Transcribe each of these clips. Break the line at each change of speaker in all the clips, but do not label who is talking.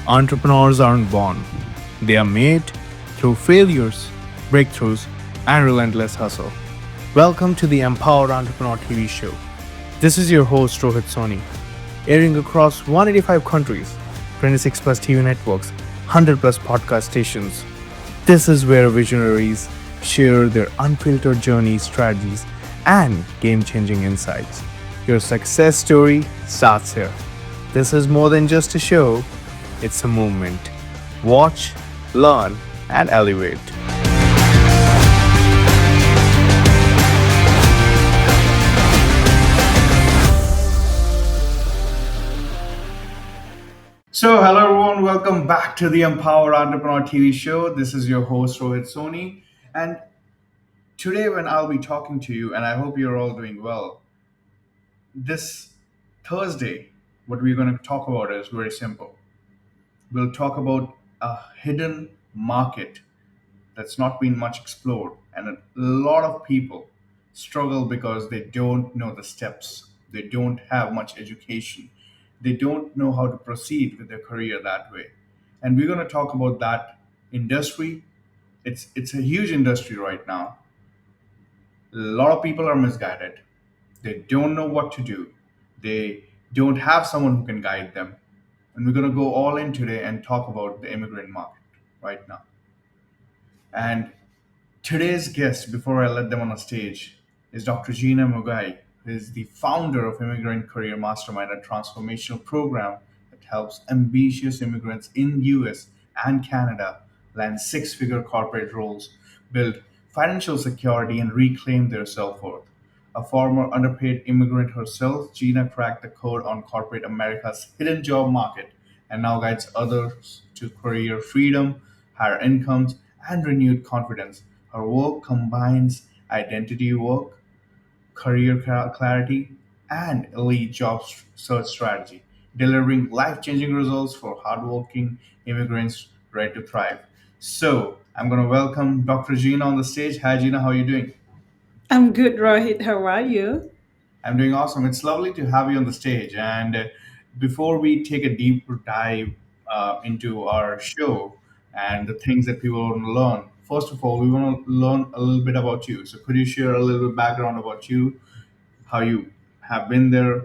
Entrepreneurs aren't born, they are made through failures, breakthroughs, and relentless hustle. Welcome to the Empowered Entrepreneur TV show. This is your host Rohit Soni, airing across 185 countries, 26 plus TV networks, 100 plus podcast stations. This is where visionaries share their unfiltered journeys, strategies, and game changing insights. Your success story starts here. This is more than just a show, it's a movement. Watch, learn, and elevate. So, hello everyone, welcome back to the Empower Entrepreneur TV show. This is your host Rohit Soni, and today, when I'll be talking to you, and I hope you're all doing well, this Thursday, what we're going to talk about is very simple. We'll talk about a hidden market that's not been much explored, and a lot of people struggle because they don't know the steps, they don't have much education, they don't know how to proceed with their career that way. And we're going to talk about that industry. It's a huge industry right now. A lot of people are misguided, they don't know what to do, they don't have someone who can guide them. And we're going to go all in today and talk about the immigrant market right now. And today's guest, before I let them on a stage, is Dr. Gina Muigai, who is the founder of Immigrant Career Mastermind, a transformational program that helps ambitious immigrants in US and Canada land six-figure corporate roles, build financial security, and reclaim their self-worth. A former underpaid immigrant herself, Gina cracked the code on corporate America's hidden job market and now guides others to career freedom, higher incomes, and renewed confidence. Her work combines identity work, career clarity, and elite job search strategy, delivering life changing results for hardworking immigrants ready to thrive. So, I'm going to welcome Dr. Gina on the stage. Hi, Gina, how are you doing?
I'm good, Rohit. How are you?
I'm doing awesome. It's lovely to have you on the stage. And before we take a deeper dive into our show and the things that people want to learn, first of all, we want to learn a little bit about you. So, could you share a little bit background about you, how you have been there,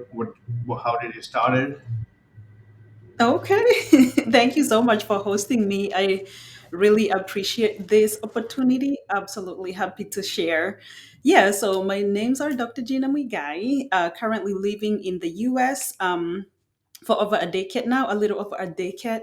how did you start it?
Okay. Thank you so much for hosting me. I really appreciate this opportunity. Absolutely happy to share. Yeah, so my names are Dr. Gina Muigai, currently living in the US for over a decade now, a little over a decade.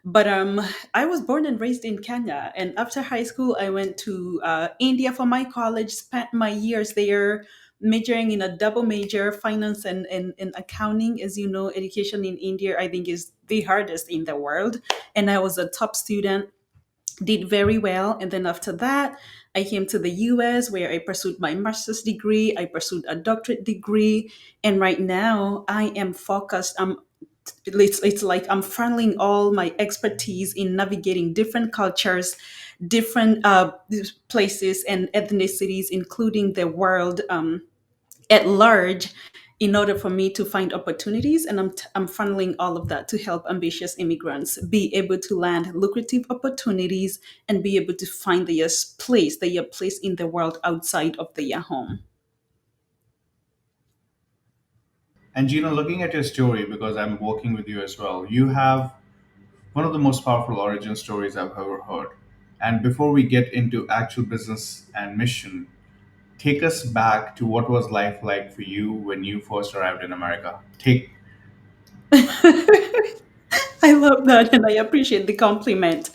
But I was born and raised in Kenya, and after high school, I went to India for my college. Spent my years there, majoring in a double major, finance and accounting. As you know, education in India, I think, is the hardest in the world. And I was a top student, did very well. And then after that, I came to the US where I pursued my master's degree. I pursued a doctorate degree, and right now I am focused. It's like I'm funneling all my expertise in navigating different cultures, different places and ethnicities, including the world at large, in order for me to find opportunities. And I'm funneling all of that to help ambitious immigrants be able to land lucrative opportunities and be able to find their place in the world outside of their home.
And Gina, looking at your story, because I'm working with you as well, you have one of the most powerful origin stories I've ever heard. And before we get into actual business and mission, take us back to what was life like for you when you first arrived in America. Take
I love that and I appreciate the compliment.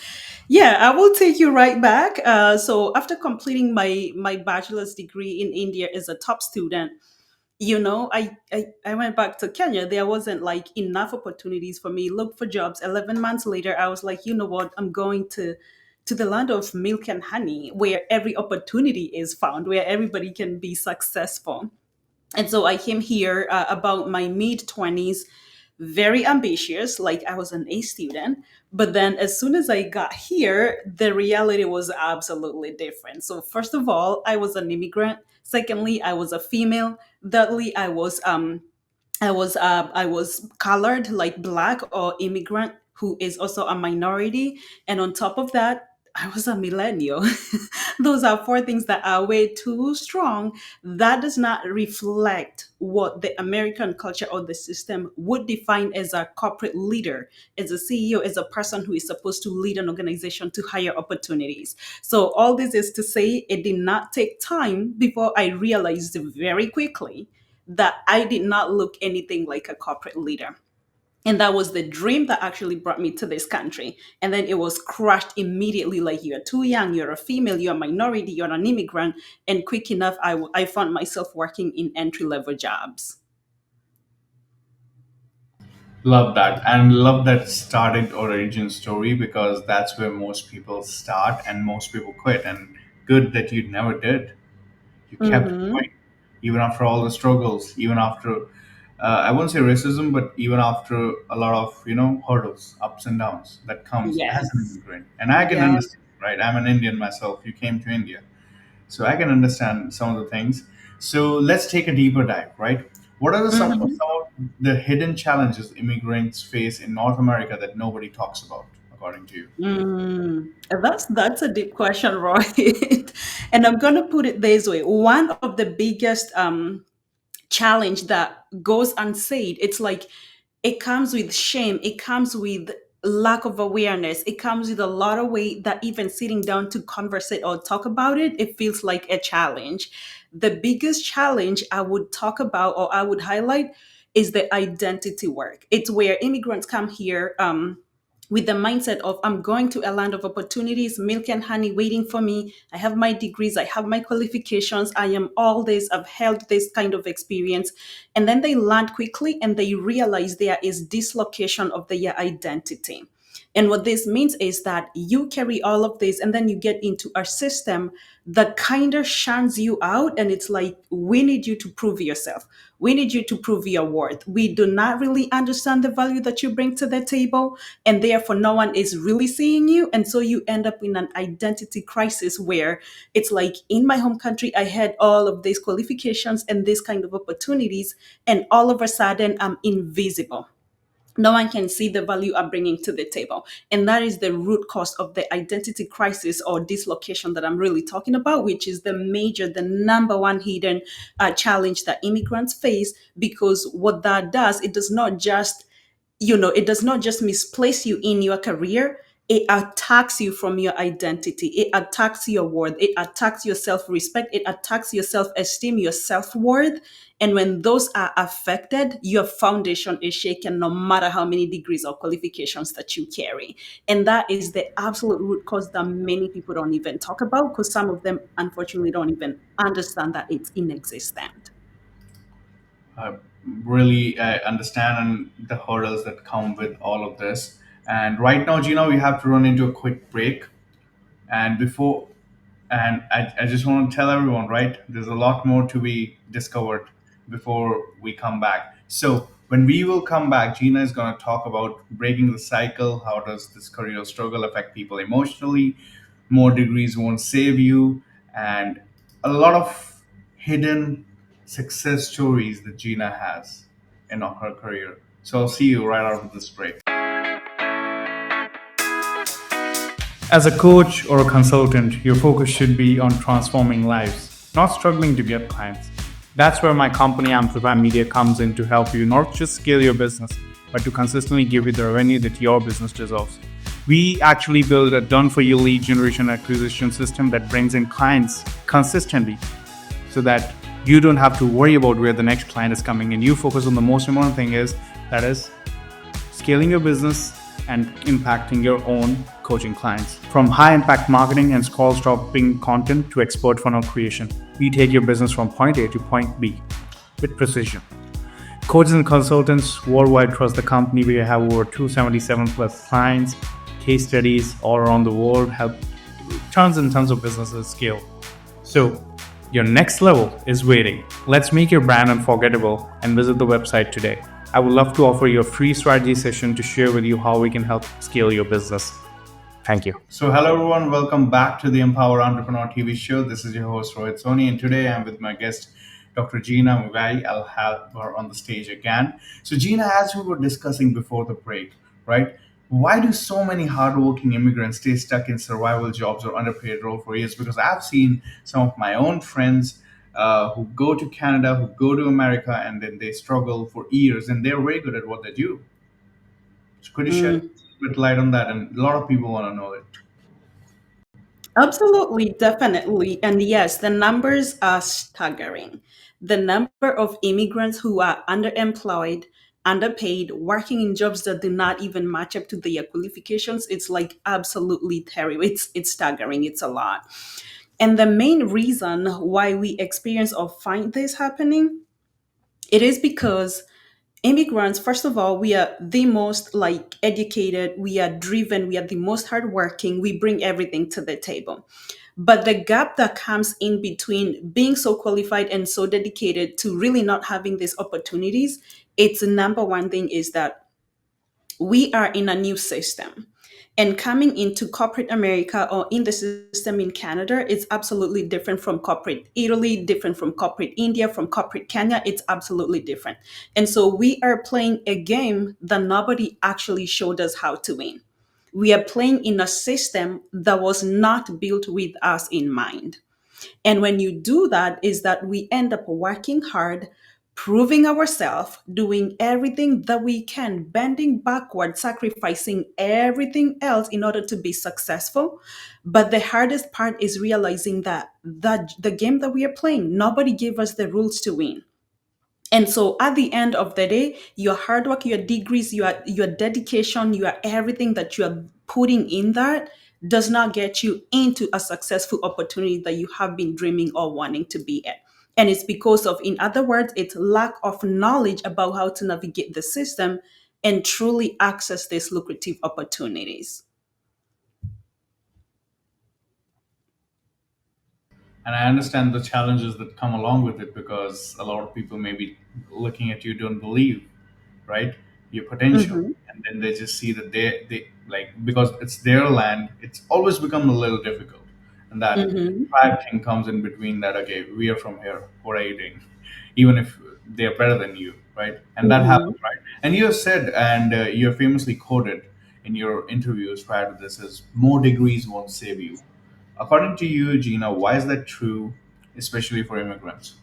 Yeah, I will take you right back. So after completing my bachelor's degree in India as a top student, I went back to Kenya. There wasn't like enough opportunities for me. Look for jobs. 11 months later, I was like, you know what? I'm going to the land of milk and honey, where every opportunity is found, where everybody can be successful. And so I came here about my mid 20s, very ambitious, like I was an A student. But then as soon as I got here, the reality was absolutely different. So, first of all, I was an immigrant. Secondly, I was a female. Thirdly, I was colored, like black or immigrant who is also a minority. And on top of that, I was a millennial. Those are four things that are way too strong. That does not reflect what the American culture or the system would define as a corporate leader, as a CEO, as a person who is supposed to lead an organization to higher opportunities. So, all this is to say, it did not take time before I realized very quickly that I did not look anything like a corporate leader. And that was the dream that actually brought me to this country. And then it was crushed immediately, like, you're too young, you're a female, you're a minority, you're an immigrant. And quick enough, I found myself working in entry level jobs.
Love that, and love that started origin story, because that's where most people start and most people quit. And good that you never did. You kept
Mm-hmm.
going, even after all the struggles, even after I won't say racism, but even after a lot of hurdles, ups and downs that comes as an
Yes.
immigrant. And I can
Yeah.
understand, right? I'm an Indian myself. You came to India, so I can understand some of the things. So let's take a deeper dive, right? What are
Mhm.
some of the hidden challenges immigrants face in North America that nobody talks about, according to you?
That's a deep question, Roy. And I'm gonna put it this way. One of the biggest challenge that goes unsaid, it's like it comes with shame, it comes with lack of awareness, it comes with a lot of weight that even sitting down to conversate or talk about it, it feels like a challenge. The biggest challenge I would talk about or I would highlight is the identity work. It's where immigrants come here with the mindset of, I'm going to a land of opportunities, milk and honey waiting for me. I have my degrees, I have my qualifications, I am all this, I've held this kind of experience. And then they land quickly and they realize there is dislocation of their identity. And what this means is that you carry all of this and then you get into a system that kind of shuns you out. And it's like, we need you to prove yourself. We need you to prove your worth. We do not really understand the value that you bring to the table. And therefore, no one is really seeing you. And so you end up in an identity crisis where it's like, in my home country, I had all of these qualifications and these kind of opportunities. And all of a sudden, I'm invisible. No one can see the value I'm bringing to the table. And that is the root cause of the identity crisis or dislocation that I'm really talking about, which is the number one hidden challenge that immigrants face. Because what that does, it does not just it does not just misplace you in your career, it attacks you from your identity, it attacks your worth, it attacks your self-respect, it attacks your self-esteem, your self-worth. And when those are affected, your foundation is shaken, no matter how many degrees or qualifications that you carry. And that is the absolute root cause that many people don't even talk about, because some of them unfortunately don't even understand that it's inexistent.
I really understand and the hurdles that come with all of this. And right now, Gina, we have to run into a quick break. And before, and I just want to tell everyone, right? There's a lot more to be discovered before we come back. So when we will come back, Gina is going to talk about breaking the cycle. How does this career struggle affect people emotionally? More degrees won't save you, and a lot of hidden success stories that Gina has in her career. So I'll see you right after this break. As a coach or a consultant, your focus should be on transforming lives, not struggling to get clients. That's where my company Amplify Media comes in to help you not just scale your business, but to consistently give you the revenue that your business deserves. We actually build a done for you lead generation acquisition system that brings in clients consistently so that you don't have to worry about where the next client is coming in. You focus on the most important thing is that is scaling your business and impacting your own coaching clients. From high impact marketing and scroll stopping content to expert funnel creation, we take your business from point A to point B with precision. Coaches and consultants worldwide trust the company. We have over 277 plus clients, case studies all around the world, help tons and tons of businesses scale. So your next level is waiting. Let's make your brand unforgettable and visit the website today. I would love to offer you a free strategy session to share with you how we can help scale your business. Thank you. So, hello everyone, welcome back to the Empower Entrepreneur TV show. This is your host Rohit Soni, and today I'm with my guest, Dr. Gina Muigai. I'll have her on the stage again. So, Gina, as we were discussing before the break, right? Why do so many hardworking immigrants stay stuck in survival jobs or underpaid role for years? Because I've seen some of my own friends who go to Canada, who go to America, and then they struggle for years, and they're very good at what they do. So could you shed
Mm.
a bit light on that? And a lot of people want to know it.
Absolutely, definitely. And yes, the numbers are staggering. The number of immigrants who are underemployed, underpaid, working in jobs that do not even match up to their qualifications, it's like absolutely terrible. It's staggering. It's a lot. And the main reason why we experience or find this happening, it is because immigrants, first of all, we are the most like educated, we are driven, we are the most hardworking, we bring everything to the table. But the gap that comes in between being so qualified and so dedicated to really not having these opportunities, it's the number one thing is that we are in a new system. And coming into corporate America or in the system in Canada, it's absolutely different from corporate Italy, different from corporate India, from corporate Kenya. It's absolutely different. And so we are playing a game that nobody actually showed us how to win. We are playing in a system that was not built with us in mind. And when you do that, is that we end up working hard, proving ourselves, doing everything that we can, bending backward, sacrificing everything else in order to be successful. But the hardest part is realizing that the game that we are playing, nobody gave us the rules to win. And so at the end of the day, your hard work, your degrees, your dedication, your everything that you are putting in that does not get you into a successful opportunity that you have been dreaming or wanting to be at. And it's because of, in other words, it's lack of knowledge about how to navigate the system and truly access these lucrative opportunities.
And I understand the challenges that come along with it because a lot of people may be looking at you, don't believe, right, your potential,
Mm-hmm.
and then they just see that they like, because it's their land, it's always become a little difficult, and that
Mm-hmm.
pride thing comes in between, that okay, we are from here, what are you doing, even if they're better than you, right? And that
Mm-hmm.
happens, right? And you have said, and you're famously quoted in your interviews prior to this, is more degrees won't save you. According to you, Gina, why is that true, especially for immigrants?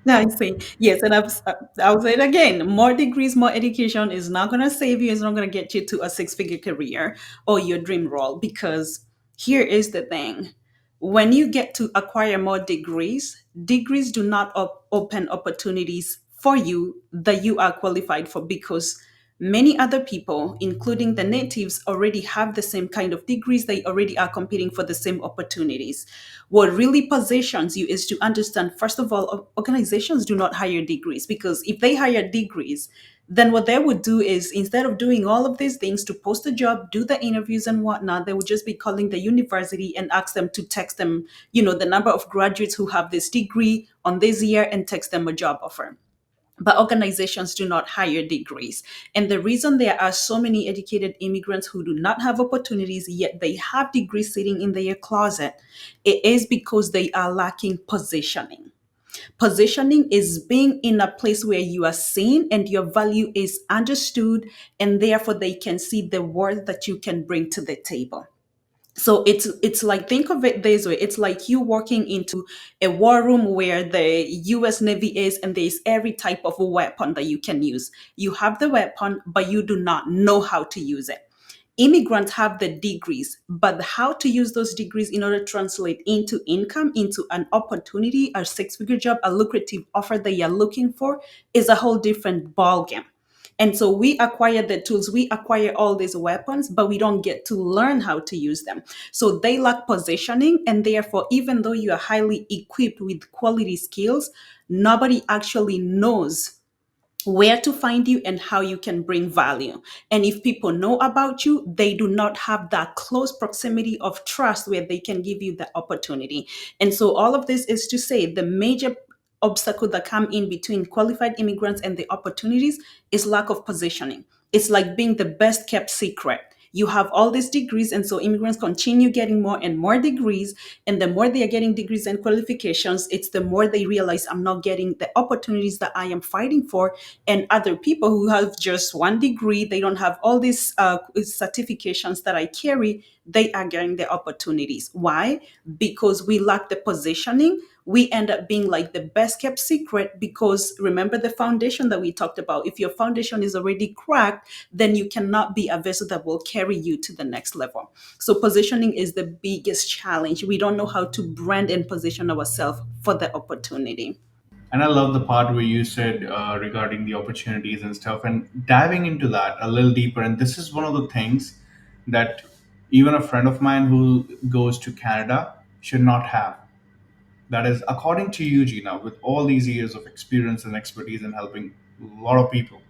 I see. Yes, and I'll say it again. More degrees, more education is not going to save you. It's not going to get you to a six-figure career or your dream role. Because here is the thing: when you get to acquire more degrees, degrees do not open opportunities for you that you are qualified for. Because many other people, including the natives, already have the same kind of degrees. They already are competing for the same opportunities. What really positions you is to understand, first of all, organizations do not hire degrees, because if they hire degrees, then what they would do is, instead of doing all of these things to post a job, do the interviews and whatnot, they would just be calling the university and ask them to text them, the number of graduates who have this degree on this year, and text them a job offer. But organizations do not hire degrees. And the reason there are so many educated immigrants who do not have opportunities, yet they have degrees sitting in their closet, it is because they are lacking positioning. Positioning is being in a place where you are seen and your value is understood, and therefore they can see the worth that you can bring to the table. So it's like, think of it this way: it's like you walking into a war room where the US Navy is, and there's every type of weapon that you can use. You have the weapon, but you do not know how to use it. Immigrants have the degrees, but how to use those degrees in order to translate into income, into an opportunity, a six-figure job, a lucrative offer that you're looking for, is a whole different ballgame. And so we acquire the tools, we acquire all these weapons, but we don't get to learn how to use them. So they lack positioning, and therefore, even though you are highly equipped with quality skills, nobody actually knows where to find you and how you can bring value. And if people know about you, they do not have that close proximity of trust where they can give you the opportunity. And so all of this is to say, the major obstacle that come in between qualified immigrants and the opportunities is lack of positioning. It's like being the best kept secret. You have all these degrees, and so immigrants continue getting more and more degrees. And the more they are getting degrees and qualifications, it's the more they realize I'm not getting the opportunities that I am fighting for. And other people who have just one degree, they don't have all these certifications that I carry, they are getting the opportunities. Why? Because we lack the positioning. We end up being like the best kept secret, because remember the foundation that we talked about. If your foundation is already cracked, then you cannot be a vessel that will carry you to the next level. So positioning is the biggest challenge. We don't know how to brand and position ourselves for the opportunity.
And I love the part where you said regarding the opportunities and stuff, and diving into that a little deeper. And this is one of the things that even a friend of mine who goes to Canada should not have. That is, according to you, Gina, with all these years of experience and expertise in helping a lot of people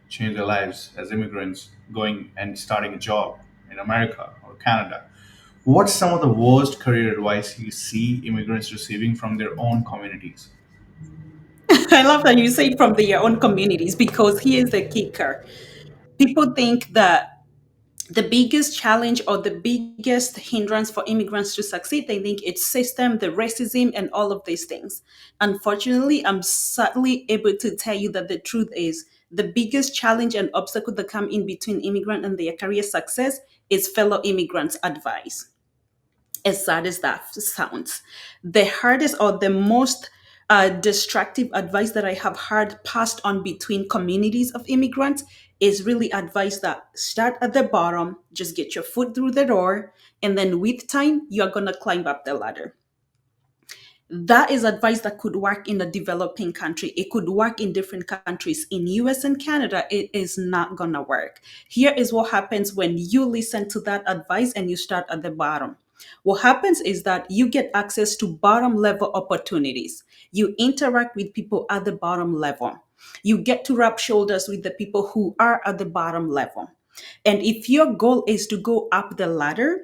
change their lives as immigrants, going and starting a job in America or Canada, what's some of the worst career advice you see immigrants receiving from their own communities?
I love that you say it from their own communities, because here's the kicker. People think that the biggest challenge or the biggest hindrance for immigrants to succeed, they think it's system, the racism, and all of these things. Unfortunately, I'm sadly able to tell you that the truth is the biggest challenge and obstacle that come in between immigrant and their career success is fellow immigrants' advice. As sad as that sounds, the hardest or the most destructive advice that I have heard passed on between communities of immigrants is really advice that start at the bottom, just get your foot through the door, and then with time, you're going to climb up the ladder. That is advice that could work in a developing country. It could work in different countries. In US and Canada, it is not going to work. Here is what happens when you listen to that advice and you start at the bottom. What happens is that you get access to bottom level opportunities. You interact with people at the bottom level. You get to rub shoulders with the people who are at the bottom level. And if your goal is to go up the ladder,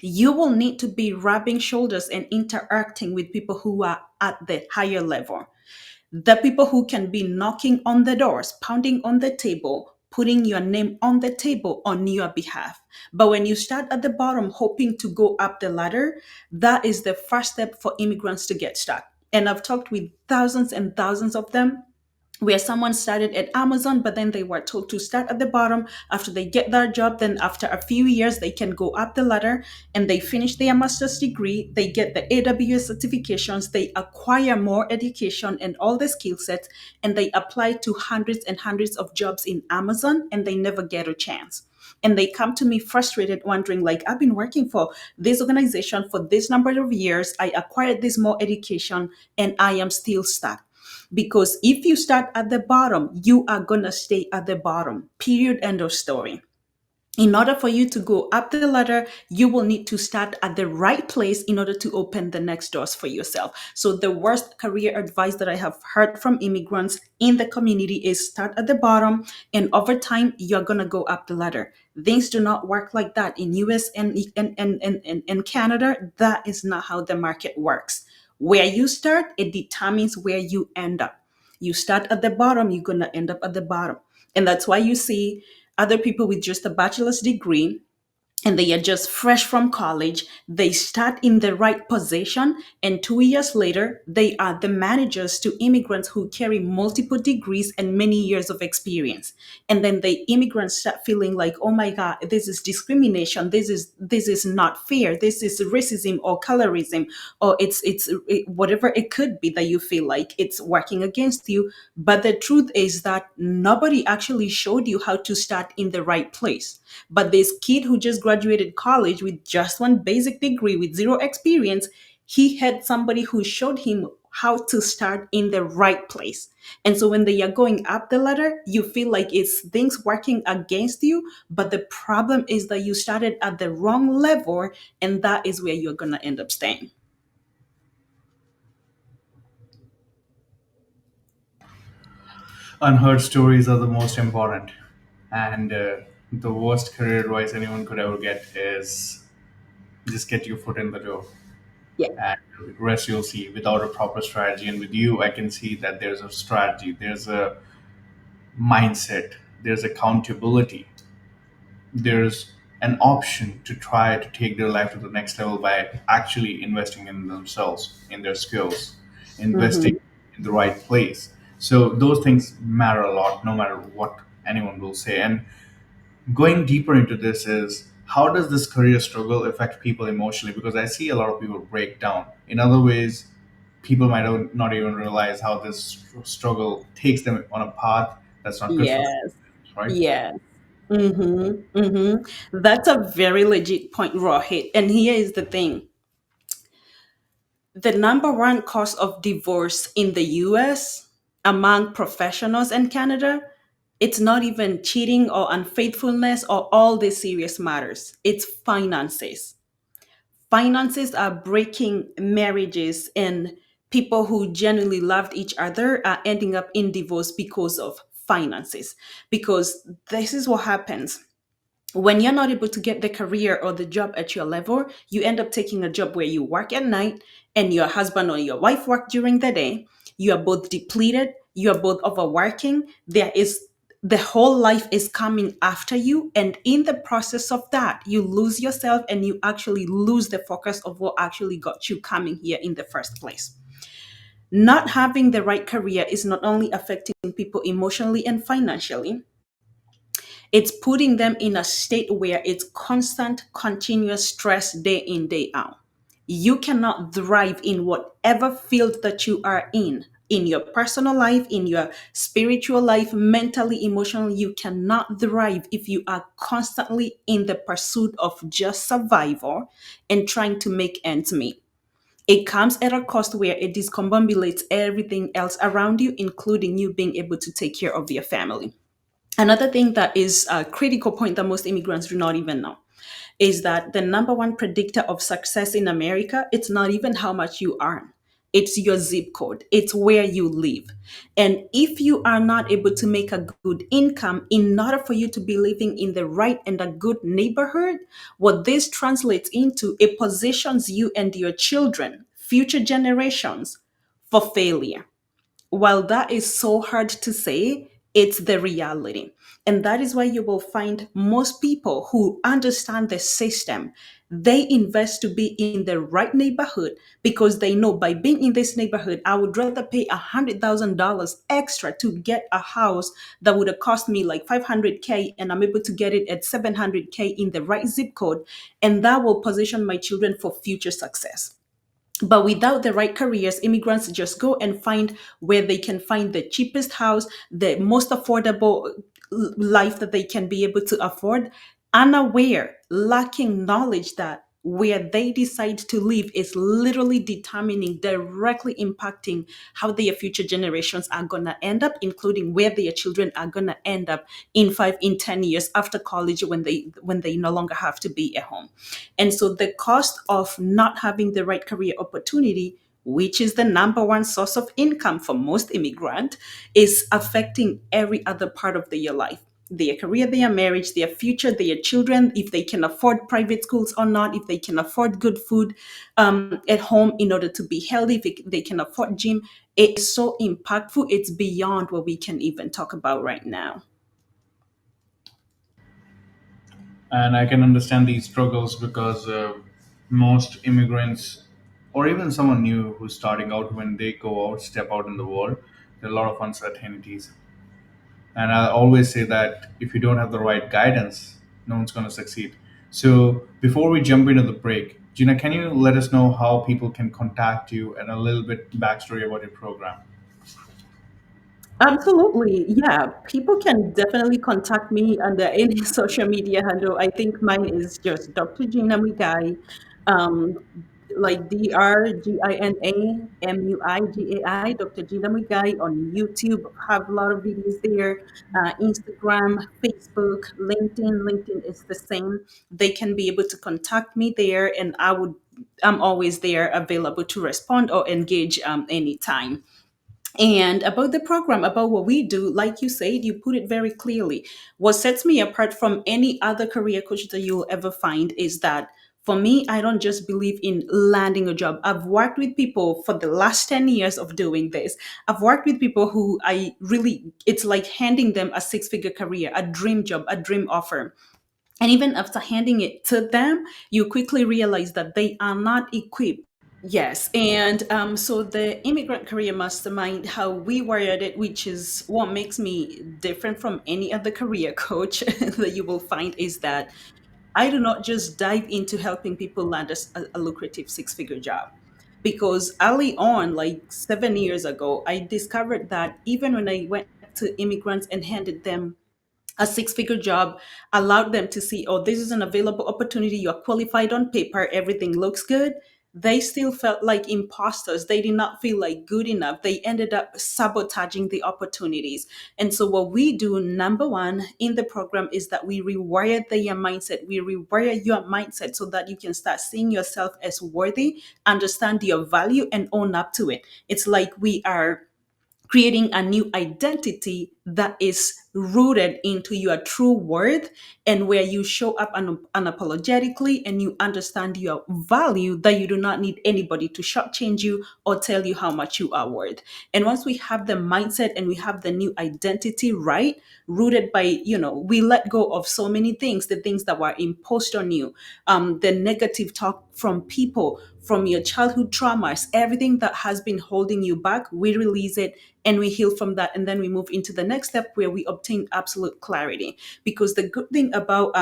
you will need to be rubbing shoulders and interacting with people who are at the higher level. The people who can be knocking on the doors, pounding on the table, putting your name on the table on your behalf. But when you start at the bottom, hoping to go up the ladder, that is the first step for immigrants to get stuck. And I've talked with thousands and thousands of them where someone started at Amazon, but then they were told to start at the bottom. After they get their job, then after a few years, they can go up the ladder and they finish their master's degree. They get the AWS certifications, they acquire more education and all the skill sets, and they apply to hundreds and hundreds of jobs in Amazon, and they never get a chance. And they come to me frustrated, wondering, like, I've been working for this organization for this number of years. I acquired this more education, and I am still stuck. Because if you start at the bottom, you are going to stay at the bottom. Period. End of story. In order for you to go up the ladder, you will need to start at the right place in order to open the next doors for yourself. So, the worst career advice that I have heard from immigrants in the community is start at the bottom, and over time, you're going to go up the ladder. Things do not work like that in US and Canada. That is not how the market works. Where you start, it determines where you end up. You start at the bottom, you're going to end up at the bottom. And that's why you see other people with just a bachelor's degree, and they are just fresh from college. They start in the right position, and 2 years later, they are the managers to immigrants who carry multiple degrees and many years of experience. And then the immigrants start feeling like, oh my God, this is discrimination. This is not fair. This is racism or colorism, or whatever it could be that you feel like it's working against you. But the truth is that nobody actually showed you how to start in the right place. But this kid who just graduated college with just one basic degree with zero experience, he had somebody who showed him how to start in the right place. And so when they are going up the ladder, you feel like it's things working against you. But the problem is that you started at the wrong level, and that is where you're going to end up staying.
Unheard stories are the most important. And the worst career advice anyone could ever get is just get your foot in the door.
Yeah.
And the rest you'll see without a proper strategy. And with you, I can see that there's a strategy, there's a mindset, there's accountability, there's an option to try to take their life to the next level by actually investing in themselves, in their skills, investing
Mm-hmm.
in the right place. So those things matter a lot, no matter what anyone will say. And going deeper into this is, how does this career struggle affect people emotionally? Because I see a lot of people break down. In other ways, people might not even realize how this struggle takes them on a path that's not good for them,
Yes.
right?
Yes. Mm-hmm. Mm-hmm. That's a very legit point, Rohit. And here is the thing: the number one cause of divorce in the US among professionals in Canada, it's not even cheating or unfaithfulness or all these serious matters. It's finances. Finances are breaking marriages, and people who genuinely loved each other are ending up in divorce because of finances. Because this is what happens when you're not able to get the career or the job at your level. You end up taking a job where you work at night and your husband or your wife work during the day. You are both depleted, you are both overworking. There is the whole life is coming after you, and in the process of that you lose yourself and you actually lose the focus of what actually got you coming here in the first place. Not having the right career is not only affecting people emotionally and financially, it's putting them in a state where it's constant, continuous stress day in, day out. You cannot thrive in whatever field that you are in your personal life, in your spiritual life, mentally, emotionally. You cannot thrive if you are constantly in the pursuit of just survival and trying to make ends meet. It comes at a cost where it discombobulates everything else around you, including you being able to take care of your family. Another thing that is a critical point that most immigrants do not even know is that the number one predictor of success in America, it's not even how much you earn. It's your zip code. It's where you live. And if you are not able to make a good income in order for you to be living in the right and a good neighborhood, what this translates into, it positions you and your children, future generations, for failure. While that is so hard to say, it's the reality. And that is why you will find most people who understand the system, they invest to be in the right neighborhood because they know by being in this neighborhood, I would rather pay $100,000 extra to get a house that would have cost me like 500K, and I'm able to get it at 700K in the right zip code. And that will position my children for future success. But without the right careers, immigrants just go and find where they can find the cheapest house, the most affordable life that they can be able to afford, unaware, lacking knowledge that where they decide to live is literally determining, directly impacting how their future generations are going to end up, including where their children are going to end up in 5 in 10 years after college, when they no longer have to be at home. And so the cost of not having the right career opportunity, which is the number one source of income for most immigrant, is affecting every other part of their life. Their career, their marriage, their future, their children, if they can afford private schools or not, if they can afford good food at home in order to be healthy, if they can afford gym. It is so impactful. It's beyond what we can even talk about right now.
And I can understand these struggles because most immigrants, or even someone new who's starting out, when they go out, step out in the world, there are a lot of uncertainties. And I always say that if you don't have the right guidance, no one's going to succeed. So before we jump into the break, Gina, can you let us know how people can contact you and a little bit backstory about your program?
Absolutely. Yeah. People can definitely contact me under any social media handle. I think mine is just Dr. Gina Muigai, um, like DrGinaMuigai, Dr. Gina Muigai on YouTube. Have a lot of videos there. Instagram, Facebook, LinkedIn. LinkedIn is the same. They can be able to contact me there, and I'm always there available to respond or engage anytime. And about the program, about what we do, like you said, you put it very clearly. What sets me apart from any other career coach that you'll ever find is that for me, I don't just believe in landing a job. I've worked with people for the last 10 years of doing this. I've worked with people who it's like handing them a six-figure career, a dream job, a dream offer. And even after handing it to them, you quickly realize that they are not equipped. Yes, and so the Immigrant Career Mastermind, how we wired it, which is what makes me different from any other career coach that you will find, is that I do not just dive into helping people land a lucrative six-figure job. Because early on, like 7 years ago, I discovered that even when I went to immigrants and handed them a six-figure job, allowed them to see, oh, this is an available opportunity, you're qualified on paper, everything looks good, they still felt like imposters. They did not feel like good enough. They ended up sabotaging the opportunities. And so what we do, number one, in the program is that we rewire their mindset. We rewire your mindset so that you can start seeing yourself as worthy, understand your value, and own up to it. It's like we are creating a new identity that is rooted into your true worth, and where you show up unapologetically and you understand your value, that you do not need anybody to shortchange you or tell you how much you are worth. And once we have the mindset and we have the new identity right, rooted by, we let go of so many things, the things that were imposed on you, the negative talk from people, from your childhood traumas, everything that has been holding you back, we release it and we heal from that. And then we move into the next step where we obtain absolute clarity. Because the good thing about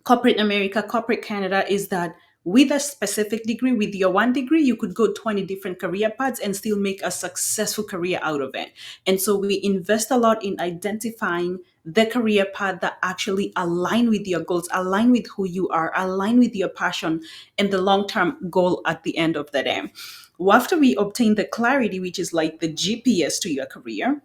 corporate America, corporate Canada is that with a specific degree, with your one degree, you could go 20 different career paths and still make a successful career out of it. And so we invest a lot in identifying the career path that actually align with your goals, align with who you are, align with your passion and the long-term goal at the end of the day. Well, after we obtain the clarity, which is like the GPS to your career,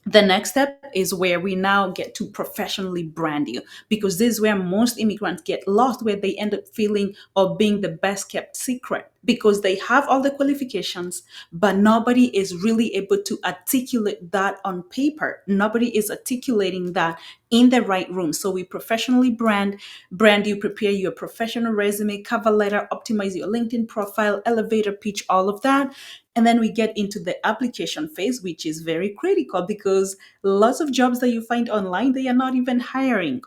the next step is where we now get to professionally brand you, because this is where most immigrants get lost, where they end up feeling or being the best kept secret, because they have all the qualifications but nobody is really able to articulate that on paper. Nobody is articulating that in the right room. So we professionally brand you, prepare your professional resume, cover letter, optimize your LinkedIn profile, elevator pitch, all of that. And then we get into the application phase, which is very critical, because lots of jobs that you find online, they are not even hiring.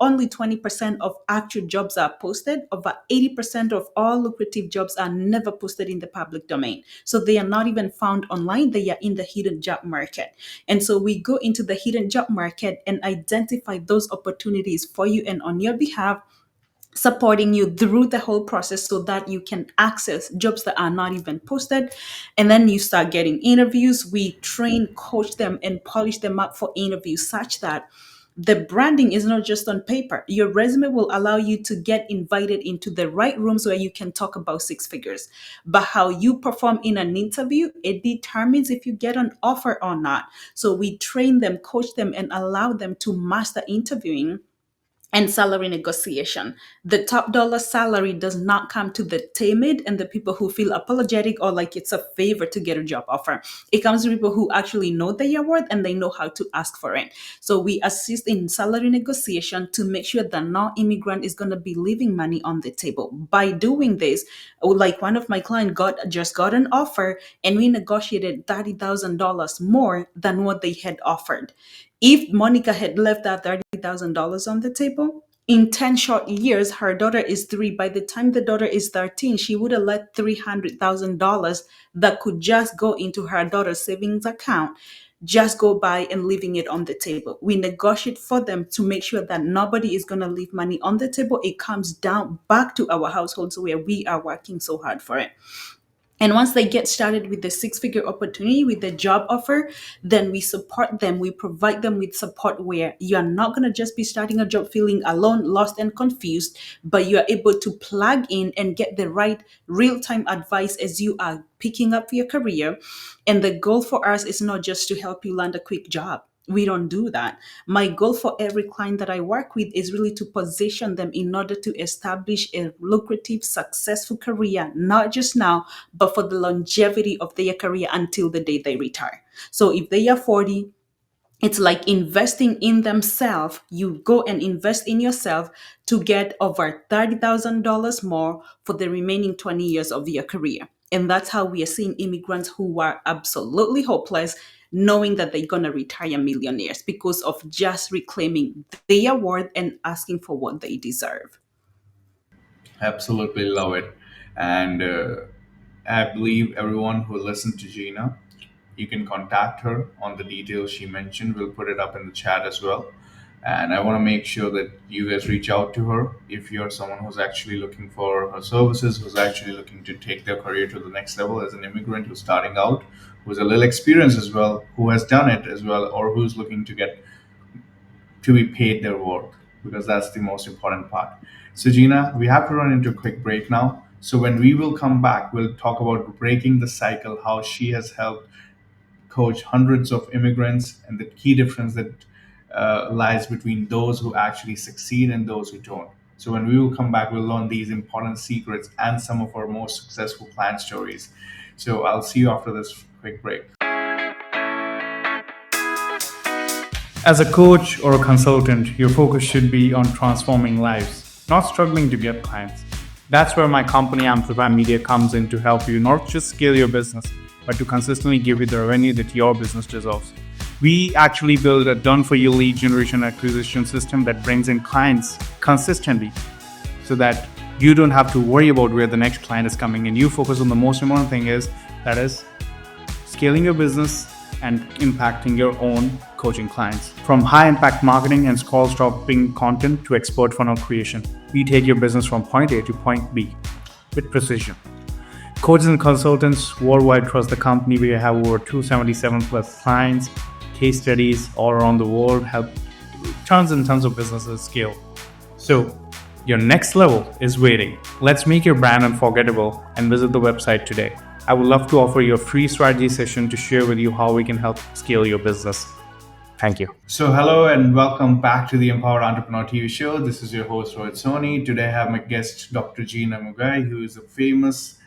Only 20% of actual jobs are posted. Over 80% of all lucrative jobs are never posted in the public domain. So they are not even found online. They are in the hidden job market. And so we go into the hidden job market and identify those opportunities for you and on your behalf, supporting you through the whole process so that you can access jobs that are not even posted. And then you start getting interviews. We train, coach them, and polish them up for interviews, such that the branding is not just on paper. Your resume will allow you to get invited into the right rooms where you can talk about six figures. But how you perform in an interview, it determines if you get an offer or not. So we train them, coach them, and allow them to master interviewing and salary negotiation. The top dollar salary does not come to the timid and the people who feel apologetic or like it's a favor to get a job offer. It comes to people who actually know their worth and they know how to ask for it. So we assist in salary negotiation to make sure that no immigrant is going to be leaving money on the table. By doing this, like one of my clients got an offer and we negotiated $30,000 more than what they had offered. If Monica had left that $30,000 on the table, in 10 short years, her daughter is three. By the time the daughter is 13, she would have let $300,000 that could just go into her daughter's savings account just go by and leaving it on the table. We negotiate for them to make sure that nobody is going to leave money on the table. It comes down back to our households where we are working so hard for it. And once they get started with the six-figure opportunity, with the job offer, then we support them. We provide them with support where you're not going to just be starting a job feeling alone, lost, and confused, but you're able to plug in and get the right real-time advice as you are picking up your career. And the goal for us is not just to help you land a quick job. We don't do that. My goal for every client that I work with is really to position them in order to establish a lucrative, successful career, not just now, but for the longevity of their career until the day they retire. So if they are 40, it's like investing in themselves. You go and invest in yourself to get over $30,000 more for the remaining 20 years of your career. And that's how we are seeing immigrants who are absolutely hopeless, knowing that they're going to retire millionaires because of just reclaiming their worth and asking for what they deserve.
Absolutely love it. And I believe everyone who listened to Gina, you can contact her on the details she mentioned. We'll put it up in the chat as well. And I want to make sure that you guys reach out to her if you're someone who's actually looking for her services, who's actually looking to take their career to the next level as an immigrant who's starting out, who's a little experienced as well, who has done it as well, or who's looking to get to be paid their worth, because that's the most important part. So, Gina, we have to run into a quick break now. So, when we will come back, we'll talk about breaking the cycle, how she has helped coach hundreds of immigrants, and the key difference that lies between those who actually succeed and those who don't. So, when we will come back, we'll learn these important secrets and some of our most successful client stories. So, I'll see you after this quick break. As a coach or a consultant, your focus should be on transforming lives, not struggling to get clients. That's where my company Amplify Media comes in to help you not just scale your business, but to consistently give you the revenue that your business deserves. We actually build a done for you lead generation acquisition system that brings in clients consistently so that you don't have to worry about where the next client is coming in. You focus on the most important thing is that is scaling your business and impacting your own coaching clients. From high impact marketing and scroll stopping content to expert funnel creation, we take your business from point A to point B with precision. Coaches and consultants worldwide trust the company. We have over 277 plus clients, case studies all around the world, help tons and tons of businesses scale. So your next level is waiting. Let's make your brand unforgettable and visit the website today. I would love to offer you a free strategy session to share with you how we can help scale your business. Thank you. So, hello and welcome back to the Empowered Entrepreneur TV show. This is your host, Rohit Soni. Today I have my guest, Dr. Gina Muigai, who is a famous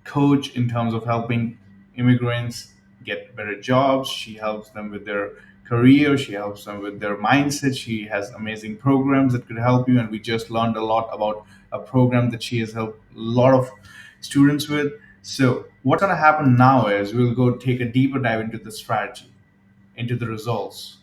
coach in terms of helping immigrants get better jobs. She helps them with their career, she helps them with their mindset. She has amazing programs that could help you. And we just learned a lot about a program that she has helped a lot of students with. So, what's going to happen now is we'll go take a deeper dive into the strategy, into the results,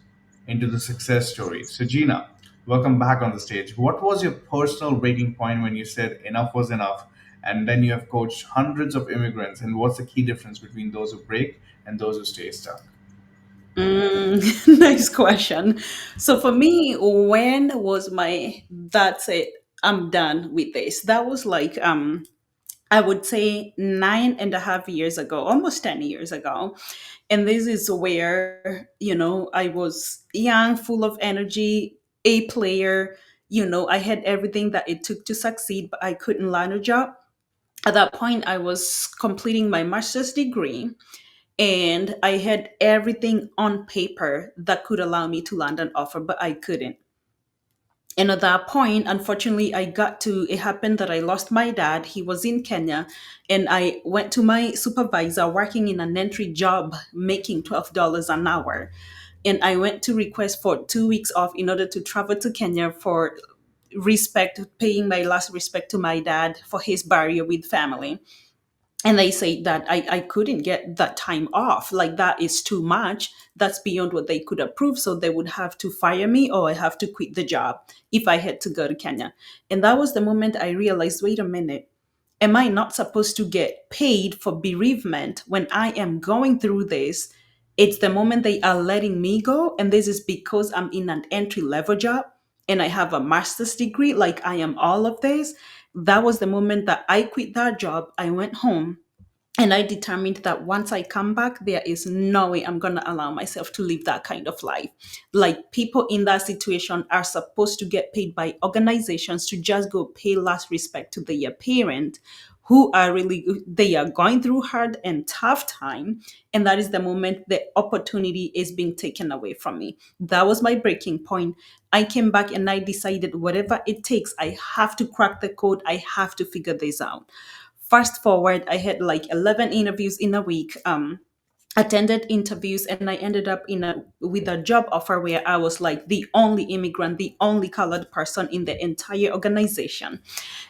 into the success stories. So, Gina, welcome back on the stage. What was your personal breaking point when you said enough was enough? And then you have coached hundreds of immigrants. And what's the key difference between those who break and those who stay stuck?
Nice question. So for me, when was my that's it, I'm done with this? That was like I would say 9.5 years ago, almost 10 years ago. And this is where, I was young, full of energy, a player. I had everything that it took to succeed, but I couldn't land a job. At that point, I was completing my master's degree and I had everything on paper that could allow me to land an offer, but I couldn't. And at that point, unfortunately, it happened that I lost my dad. He was in Kenya. And I went to my supervisor working in an entry job, making $12 an hour. And I went to request for 2 weeks off in order to travel to Kenya for respect, paying my last respect to my dad for his burial with family. And they say that I couldn't get that time off, like that is too much, that's beyond what they could approve, so they would have to fire me or I have to quit the job if I had to go to Kenya. And that was the moment I realized, wait a minute, am I not supposed to get paid for bereavement when I am going through this? It's the moment they are letting me go, and this is because I'm in an entry level job and I have a master's degree, like I am all of this. That was the moment that I quit that job. I went home and I determined that once I come back, there is no way I'm going to allow myself to live that kind of life. Like, people in that situation are supposed to get paid by organizations to just go pay last respect to their parent who are really, they are going through hard and tough time. And that is the moment the opportunity is being taken away from me. That was my breaking point. I came back and I decided whatever it takes, I have to crack the code. I have to figure this out. Fast forward, I had like 11 interviews in a week. attended interviews, and I ended up in a with a job offer where I was like the only immigrant, the only colored person in the entire organization.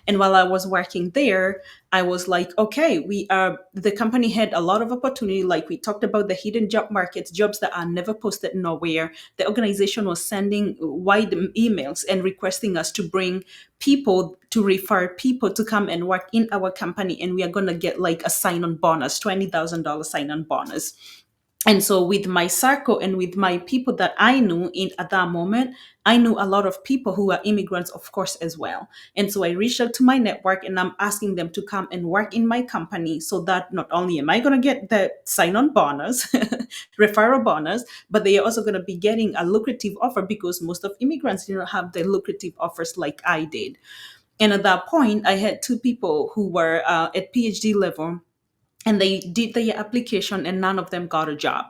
And while I was working there, I was like, okay, we are the company had a lot of opportunity. Like we talked about the hidden job markets, jobs that are never posted nowhere. The organization was sending wide emails and requesting us to bring people to refer people to come and work in our company, and we are gonna get like a sign-on bonus, $20,000 sign-on bonus. And so with my circle and with my people that I knew in at that moment, I knew a lot of people who are immigrants, of course, as well. And so I reached out to my network and I'm asking them to come and work in my company, so that not only am I going to get the sign-on bonus, referral bonus, but they are also going to be getting a lucrative offer, because most of immigrants do not have the lucrative offers like I did. And at that point, I had two people who were at PhD level, and they did their application and none of them got a job.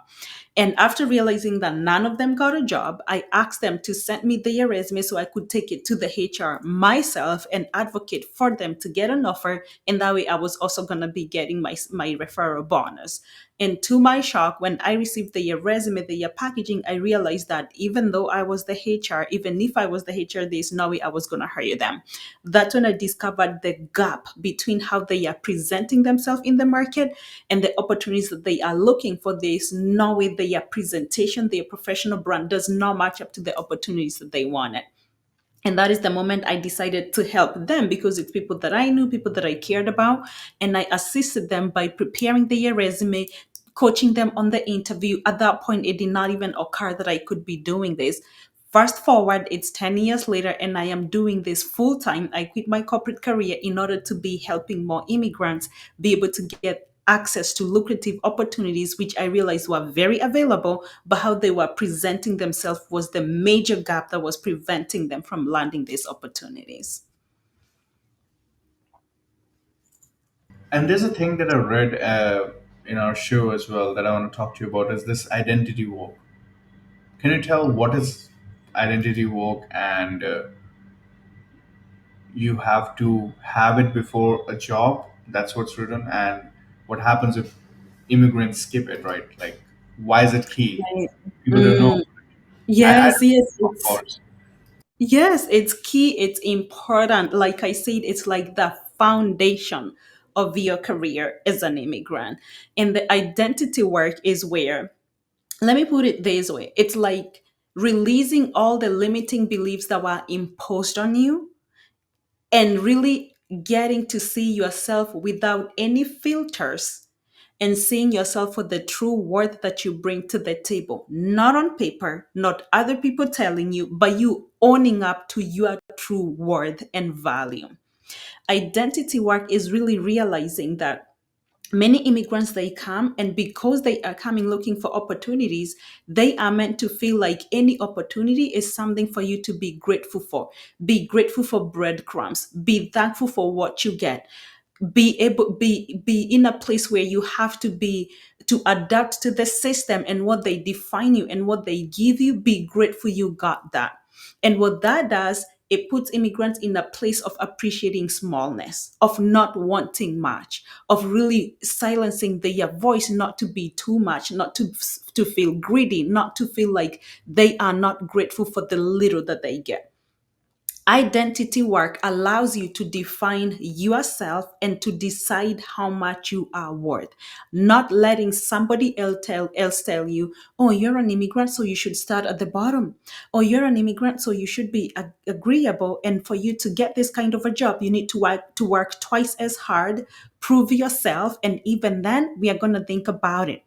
And after realizing that none of them got a job, I asked them to send me their resume so I could take it to the HR myself and advocate for them to get an offer. And that way I was also going to be getting my referral bonus. And to my shock, when I received their resume, their packaging, I realized that even though I was the HR, even if I was the HR, there's no way I was going to hire them. That's when I discovered the gap between how they are presenting themselves in the market and the opportunities that they are looking for. There's no way their presentation, their professional brand does not match up to the opportunities that they wanted. And that is the moment I decided to help them, because it's people that I knew, people that I cared about. And I assisted them by preparing their resume, coaching them on the interview. At that point, it did not even occur that I could be doing this. Fast forward, it's 10 years later, and I am doing this full time. I quit my corporate career in order to be helping more immigrants be able to get access to lucrative opportunities, which I realized were very available, but how they were presenting themselves was the major gap that was preventing them from landing these opportunities.
And there's a thing that I read in our show as well that I want to talk to you about is this identity walk. Can you tell what is identity walk, and you have to have it before a job? That's what's written. And what happens if immigrants skip it, right? Like, why is it key?
Right.
People don't know.
Mm,
I
yes,
don't
yes,
know, of course.
it's key, it's important. Like I said, it's like the foundation of your career as an immigrant. And the identity work is where, let me put it this way, it's like releasing all the limiting beliefs that were imposed on you, and really getting to see yourself without any filters, and seeing yourself for the true worth that you bring to the table, not on paper, not other people telling you, but you owning up to your true worth and value. Identity work is really realizing that many immigrants, they come, and because they are coming looking for opportunities, they are meant to feel like any opportunity is something for you to be grateful for. Be grateful for breadcrumbs, be thankful for what you get, be in a place where you have to be to adapt to the system and what they define you and what they give you. Be grateful you got that. And what that does, it puts immigrants in a place of appreciating smallness, of not wanting much, of really silencing their voice, not to be too much, not to feel greedy, not to feel like they are not grateful for the little that they get. Identity work allows you to define yourself and to decide how much you are worth, not letting somebody else tell you, oh, you're an immigrant, so you should start at the bottom. Or you're an immigrant, so you should be agreeable. And for you to get this kind of a job, you need to work twice as hard, prove yourself. And even then, we are going to think about it.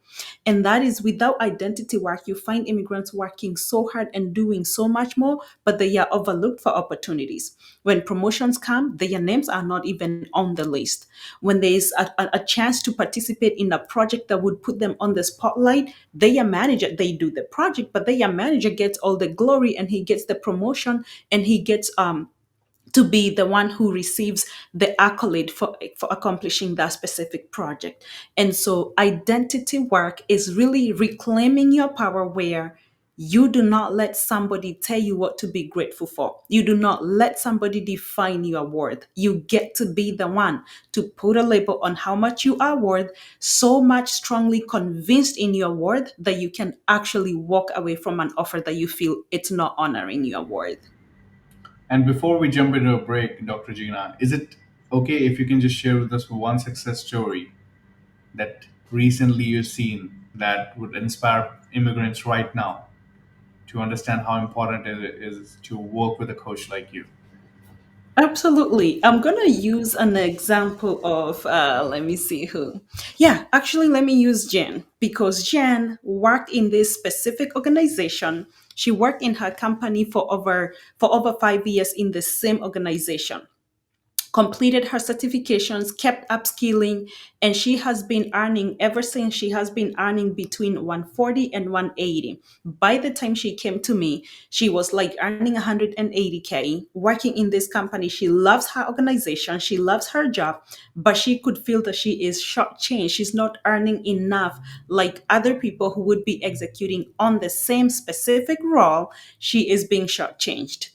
And that is without identity work. You find immigrants working so hard and doing so much more, but they are overlooked for opportunities. When promotions come, their names are not even on the list. When there is a chance to participate in a project that would put them on the spotlight, their manager, they do the project, but their manager gets all the glory, and he gets the promotion, and he gets to be the one who receives the accolade for accomplishing that specific project. And so identity work is really reclaiming your power, where You do not let somebody tell you what to be grateful for. You do not let somebody define your worth. You get to be the one to put a label on how much you are worth, so much strongly convinced in your worth that you can actually walk away from an offer that you feel it's not honoring your worth.
And before we jump into a break, Dr. Gina, is it okay if you can just share with us one success story that recently you've seen that would inspire immigrants right now to understand how important it is to work with a coach like you?
Absolutely. I'm going to use an example of, let me see who. Yeah, actually, let me use Jen because Jen worked in this specific organization. She worked in her company for over 5 years in the same organization, completed her certifications, kept upskilling, and she has been earning ever since. She has been earning between 140 and 180. By the time she came to me, she was like earning 180K, working in this company. She loves her organization, she loves her job, but she could feel that she is shortchanged. She's not earning enough like other people who would be executing on the same specific role. She is being shortchanged.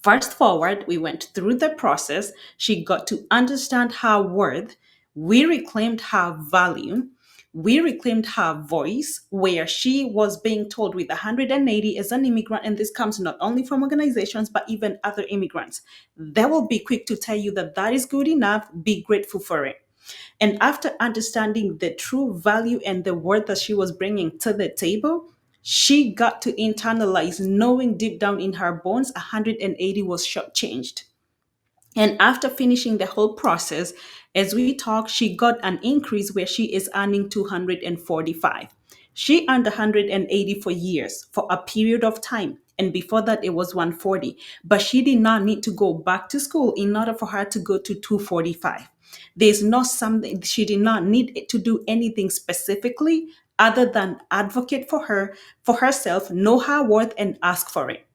Fast forward, we went through the process. She got to understand her worth. We reclaimed her value. We reclaimed her voice, where she was being told with 180 as an immigrant, and this comes not only from organizations but even other immigrants. They will be quick to tell you that that is good enough, be grateful for it. And after understanding the true value and the worth that she was bringing to the table, she got to internalize, knowing deep down in her bones, 180 was shortchanged. And after finishing the whole process, as we talk, she got an increase where she is earning 245. She earned 180 for years, for a period of time. And before that, it was 140. But she did not need to go back to school in order for her to go to 245. There's not something, she did not need to do anything specifically other than advocate for herself, know her worth, and ask for it.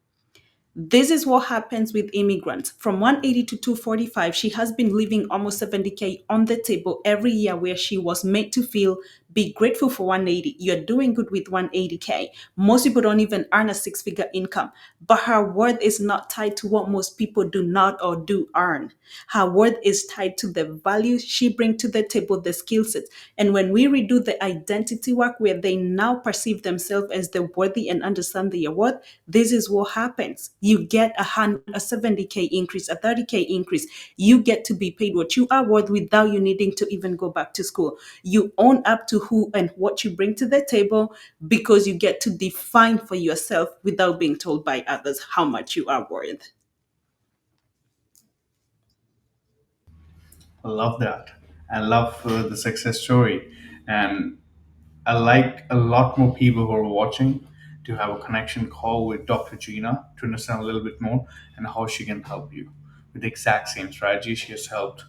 This is what happens with immigrants. From 180 to 245, she has been leaving almost 70K on the table every year, where she was made to feel, be grateful for 180. You're doing good with 180K. Most people don't even earn a six-figure income, but her worth is not tied to what most people do not or do earn. Her worth is tied to the value she brings to the table, the skill sets. And when we redo the identity work, where they now perceive themselves as the worthy and understand their worth, this is what happens. You get a 70K increase, a 30K increase. You get to be paid what you are worth without you needing to even go back to school. You own up to who and what you bring to the table, because you get to define for yourself without being told by others how much you are worth.
I love that. I love the success story. And I like a lot more people who are watching to have a connection call with Dr. Gina to understand a little bit more and how she can help you with the exact same strategy she has helped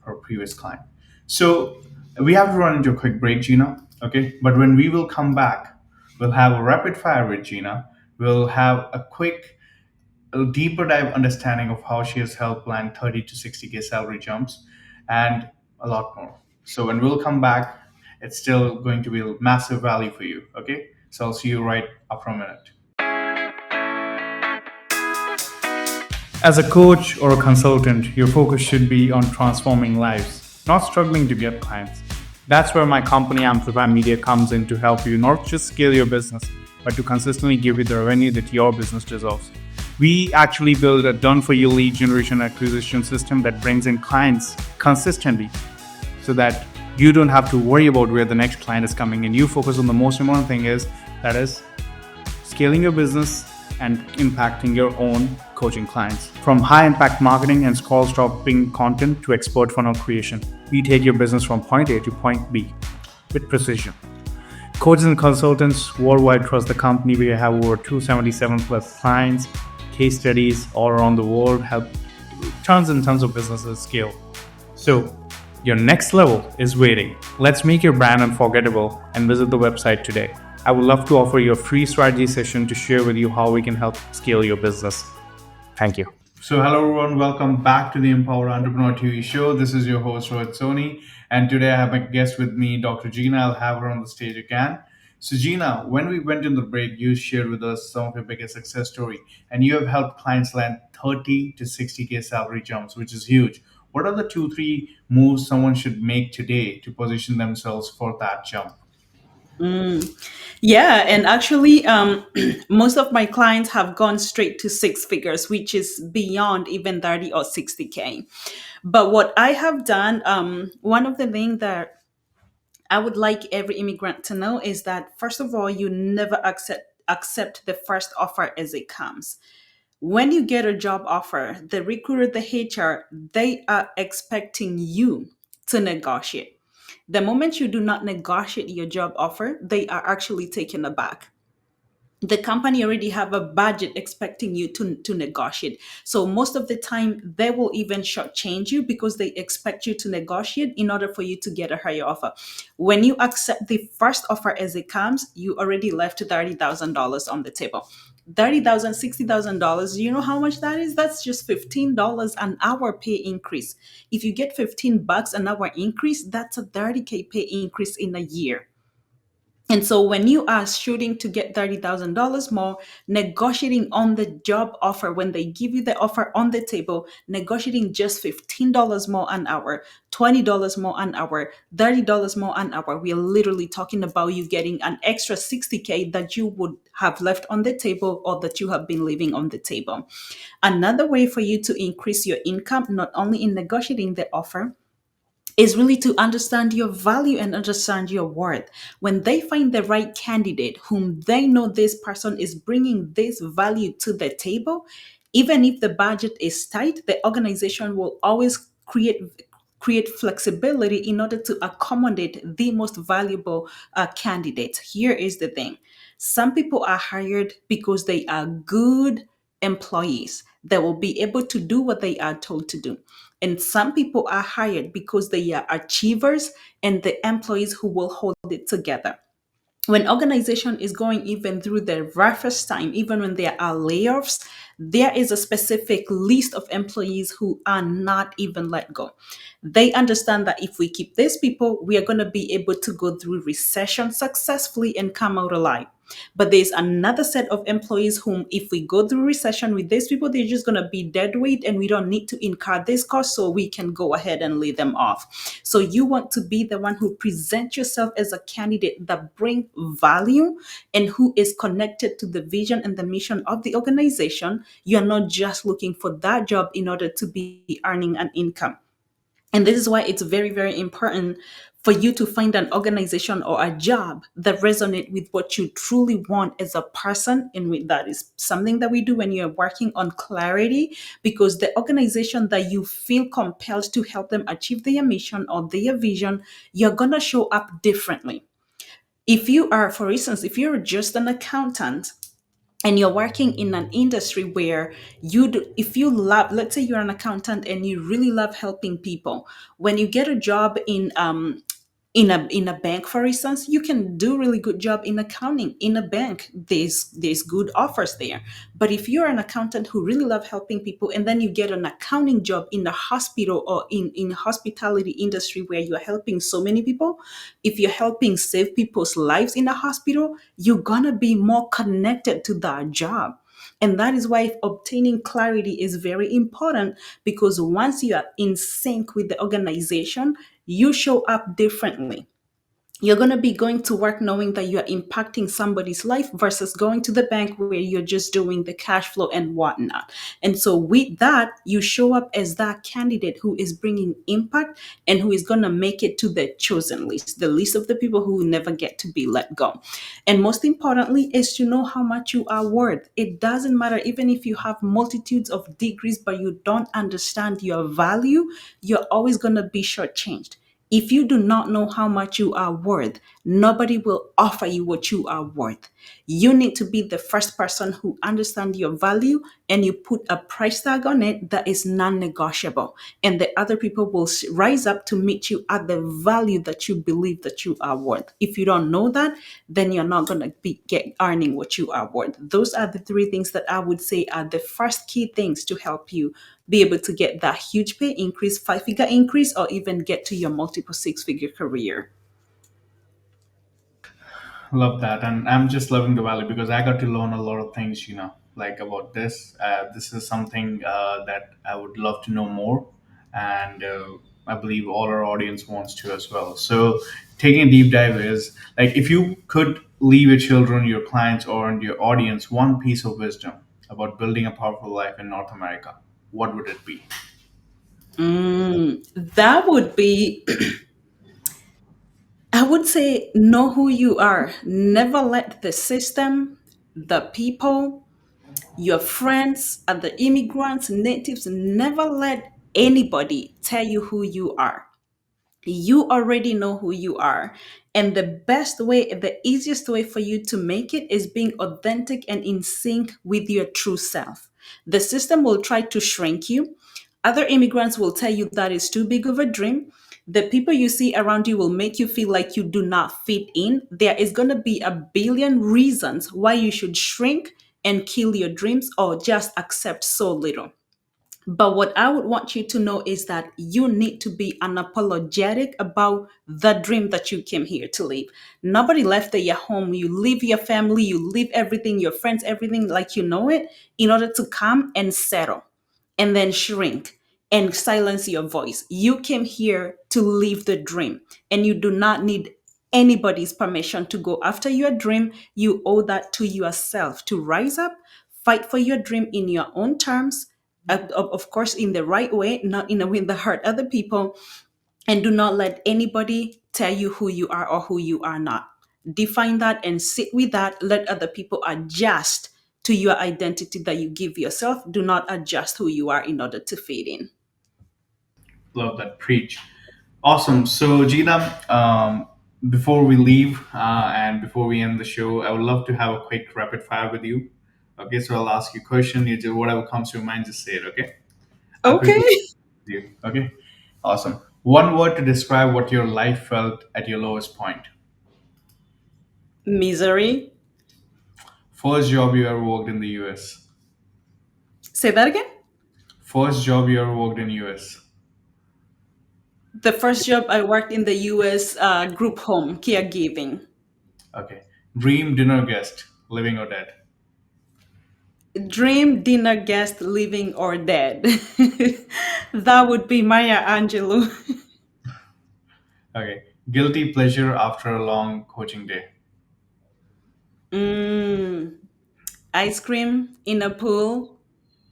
her previous client. So we have to run into a quick break, Gina. Okay. But when we will come back, we'll have a rapid fire with Gina. We'll have a deeper dive understanding of how she has helped land 30 to 60K salary jumps and a lot more. So when we'll come back, it's still going to be a massive value for you. Okay. So I'll see you right after a minute. As a coach or a consultant, your focus should be on transforming lives, not struggling to get clients. That's where my company Amplify Media comes in to help you not just scale your business, but to consistently give you the revenue that your business deserves. We actually build a done for you lead generation acquisition system that brings in clients consistently so that you don't have to worry about where the next client is coming in. You focus on the most important thing that is scaling your business and impacting your own coaching clients. From high impact marketing and scroll stopping content to expert funnel creation, we take your business from point A to point B with precision. Coaches and consultants worldwide trust the company. We have over 277 plus clients, case studies all around the world, help tons and tons of businesses scale. So your next level is waiting. Let's make your brand unforgettable and visit the website today. I would love to offer you a free strategy session to share with you how we can help scale your business. Thank you. So, hello everyone, welcome back to the Empower Entrepreneur TV show. This is your host, Rohit Soni, and today I have a guest with me, Dr. Gina. I'll have her on the stage again. So, Gina, when we went in the break, you shared with us some of your biggest success story, and you have helped clients land 30 to 60K salary jumps, which is huge. What are the two, three moves someone should make today to position themselves for that jump?
Mm. Yeah, and actually, most of my clients have gone straight to six figures, which is beyond even 30 or 60K. But what I have done, one of the things that I would like every immigrant to know is that, first of all, you never accept the first offer as it comes. When you get a job offer, the recruiter, the HR, they are expecting you to negotiate. The moment you do not negotiate your job offer, they are actually taken aback. The company already have a budget expecting you to negotiate. So most of the time they will even shortchange you because they expect you to negotiate in order for you to get a higher offer. When you accept the first offer as it comes, you already left $30,000 on the table. 30,000, $60,000. You know how much that is? That's just $15 an hour pay increase. If you get 15 bucks an hour increase, that's a 30K pay increase in a year. And so when you are shooting to get $30,000 more, negotiating on the job offer, when they give you the offer on the table, negotiating just $15 more an hour, $20 more an hour, $30 more an hour, we are literally talking about you getting an extra 60K that you would have left on the table or that you have been leaving on the table. Another way for you to increase your income, not only in negotiating the offer, is really to understand your value and understand your worth. When they find the right candidate whom they know this person is bringing this value to the table, even if the budget is tight, the organization will always create flexibility in order to accommodate the most valuable candidates. Here is the thing: some people are hired because they are good employees that will be able to do what they are told to do. And some people are hired because they are achievers and the employees who will hold it together. When organization is going even through the roughest time, even when there are layoffs, there is a specific list of employees who are not even let go. They understand that if we keep these people, we are going to be able to go through recession successfully and come out alive. But there's another set of employees whom, if we go through recession with these people, they're just going to be dead weight and we don't need to incur this cost, so we can go ahead and lay them off. So you want to be the one who presents yourself as a candidate that bring value and who is connected to the vision and the mission of the organization. You're not just looking for that job in order to be earning an income. And this is why it's very, very important for you to find an organization or a job that resonate with what you truly want as a person. And that is something that we do when you're working on clarity, because the organization that you feel compelled to help them achieve their mission or their vision, you're going to show up differently. If you are, for instance, if you're just an accountant, and you're working in an industry where you do, if you love, let's say you're an accountant and you really love helping people, when you get a job in a bank, for instance, you can do really good job in accounting in a bank. There's good offers there. But if you're an accountant who really love helping people and then you get an accounting job in a hospital or in hospitality industry where you're helping so many people, if you're helping save people's lives in a hospital, you're gonna be more connected to that job. And that is why obtaining clarity is very important, because once you are in sync with the organization, you show up differently. You're going to be going to work knowing that you're impacting somebody's life versus going to the bank where you're just doing the cash flow and whatnot. And so, with that, you show up as that candidate who is bringing impact and who is going to make it to the chosen list, the list of the people who will never get to be let go. And most importantly, is to know how much you are worth. It doesn't matter, even if you have multitudes of degrees, but you don't understand your value, you're always going to be shortchanged. If you do not know how much you are worth, nobody will offer you what you are worth. You need to be the first person who understands your value and you put a price tag on it that is non-negotiable. And the other people will rise up to meet you at the value that you believe that you are worth. If you don't know that, then you're not going to be earning what you are worth. Those are the three things that I would say are the first key things to help you be able to get that huge pay increase, five-figure increase, or even get to your multiple six-figure career.
Love that, and I'm just loving the valley because I got to learn a lot of things, like about this. This is something that I would love to know more, and I believe all our audience wants to as well. So, taking a deep dive is like if you could leave your children, your clients, or your audience one piece of wisdom about building a powerful life in North America, what would it be?
That would be, I would say, know who you are. Never let the system, the people, your friends, other immigrants, natives, never let anybody tell you who you are. You already know who you are. And the best way, the easiest way for you to make it is being authentic and in sync with your true self. The system will try to shrink you. Other immigrants will tell you that is too big of a dream. The people you see around you will make you feel like you do not fit in. There is going to be a billion reasons why you should shrink and kill your dreams or just accept so little. But what I would want you to know is that you need to be unapologetic about the dream that you came here to live. Nobody left your home. You leave your family, you leave everything, your friends, everything like you know it, in order to come and settle and then shrink and silence your voice. You came here to live the dream, and you do not need anybody's permission to go after your dream. You owe that to yourself to rise up, fight for your dream in your own terms, of course, in the right way, not in a way that hurt other people, and do not let anybody tell you who you are or who you are not. Define that and sit with that. Let other people adjust to your identity that you give yourself. Do not adjust who you are in order to fit in.
Love that. Preach. Awesome. So, Gina, before we leave and before we end the show, I would love to have a quick rapid fire with you. Okay, so I'll ask you a question. You just, whatever comes to your mind, just say it. Okay. I'll
Okay.
quickly with you. Okay. Awesome. One word to describe what your life felt at your lowest point.
Misery.
First job you ever worked in the US.
Say that again.
First job you ever worked in US.
The first job I worked in the US, group home, caregiving.
Okay. Dream dinner guest, living or dead.
Dream dinner guest, living or dead. That would be Maya Angelou.
Okay. Guilty pleasure after a long coaching day.
Mm, ice cream in a pool.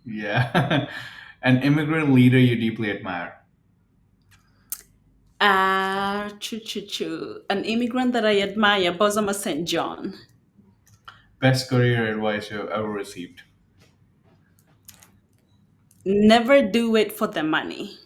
Yeah. An immigrant leader you deeply admire.
Choo choo choo. An immigrant that I admire, Bozoma St. John.
Best career advice you ever received.
Never do it for the money.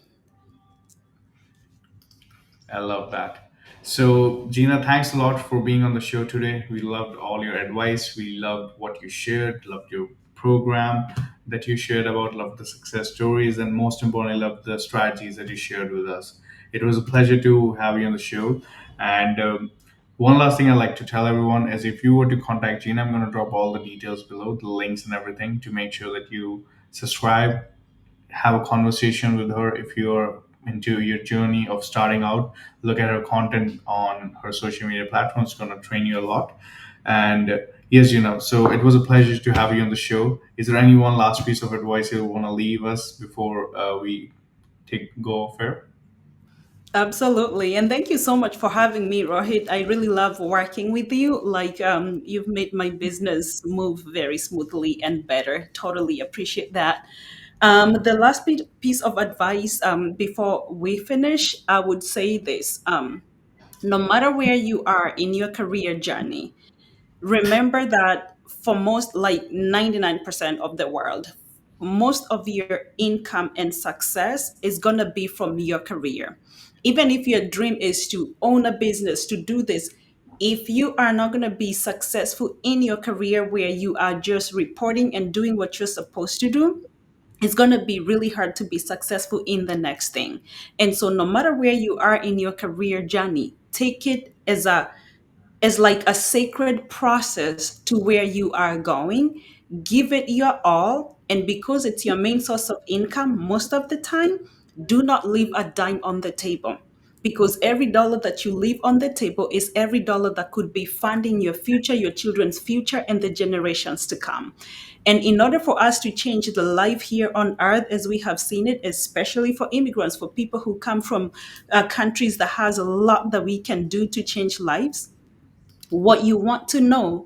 I love that. So, Gina, thanks a lot for being on the show today. We loved all your advice. We loved what you shared, loved your program that you shared about, loved the success stories, and most importantly, loved the strategies that you shared with us. It was a pleasure to have you on the show. And one last thing I'd like to tell everyone is if you were to contact Gina, I'm going to drop all the details below, the links and everything to make sure that you subscribe, have a conversation with her if you're into your journey of starting out. Look at her content on her social media platforms. It's going to train you a lot. And yes, so it was a pleasure to have you on the show. Is there any one last piece of advice you want to leave us before we take go off air?
Absolutely. And thank you so much for having me, Rohit. I really love working with you. Like, you've made my business move very smoothly and better. Totally appreciate that. The last piece of advice, before we finish, I would say this. No matter where you are in your career journey, remember that for most, like 99% of the world, most of your income and success is going to be from your career. Even if your dream is to own a business, to do this, if you are not going to be successful in your career where you are just reporting and doing what you're supposed to do, it's going to be really hard to be successful in the next thing. And so no matter where you are in your career journey, take it as like a sacred process to where you are going. Give it your all, and because it's your main source of income most of the time, do not leave a dime on the table. because every dollar that you leave on the table is every dollar that could be funding your future, your children's future, and the generations to come. And in order for us to change the life here on earth as we have seen it, especially for immigrants, for people who come from countries that has a lot that we can do to change lives, what you want to know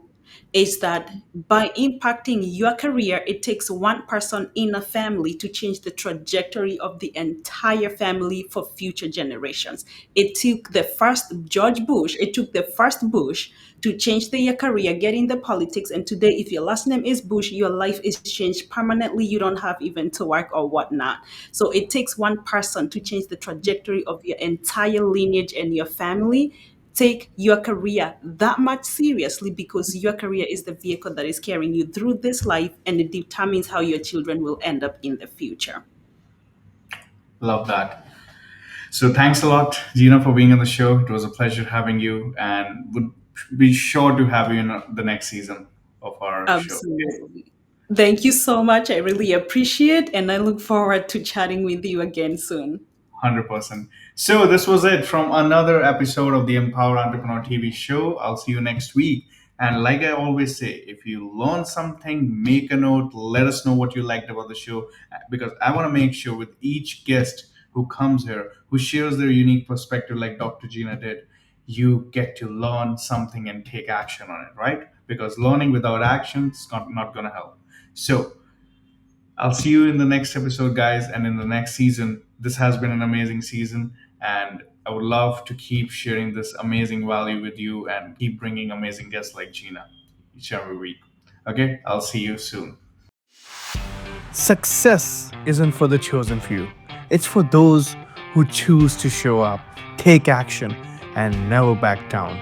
is that by impacting your career, it takes one person in a family to change the trajectory of the entire family for future generations. It took the first George Bush, it took the first Bush to change their career, get in the politics. And today, if your last name is Bush, your life is changed permanently. You don't have even to work or whatnot. So it takes one person to change the trajectory of your entire lineage and your family. Take your career that much seriously, because your career is the vehicle that is carrying you through this life, and it determines how your children will end up in the future.
Love that. So thanks a lot, Gina, for being on the show. It was a pleasure having you, and would be sure to have you in the next season of our show. Okay?
Absolutely. Thank you so much. I really appreciate, and I look forward to chatting with you again soon.
100%. So this was it from another episode of the Empower Entrepreneur TV show. I'll see you next week. And like I always say, if you learn something, make a note, let us know what you liked about the show, because I want to make sure with each guest who comes here, who shares their unique perspective like Dr. Gina did, you get to learn something and take action on it, right? Because learning without action is not going to help. So I'll see you in the next episode, guys, and in the next season. This has been an amazing season, and I would love to keep sharing this amazing value with you and keep bringing amazing guests like Gina each and every week. Okay, I'll see you soon. Success isn't for the chosen few, it's for those who choose to show up, take action, and never back down.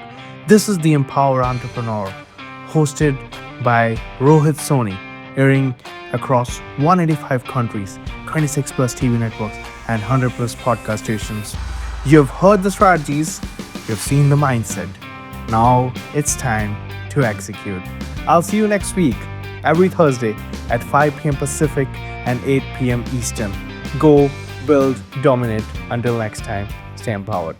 This is the Empower Entrepreneur, hosted by Rohit Soni, airing across 185 countries, 26 plus TV networks, and 100 plus podcast stations. You've heard the strategies, you've seen the mindset. Now it's time to execute. I'll see you next week, every Thursday at 5 p.m. Pacific and 8 p.m. Eastern. Go, build, dominate. Until next time, stay empowered.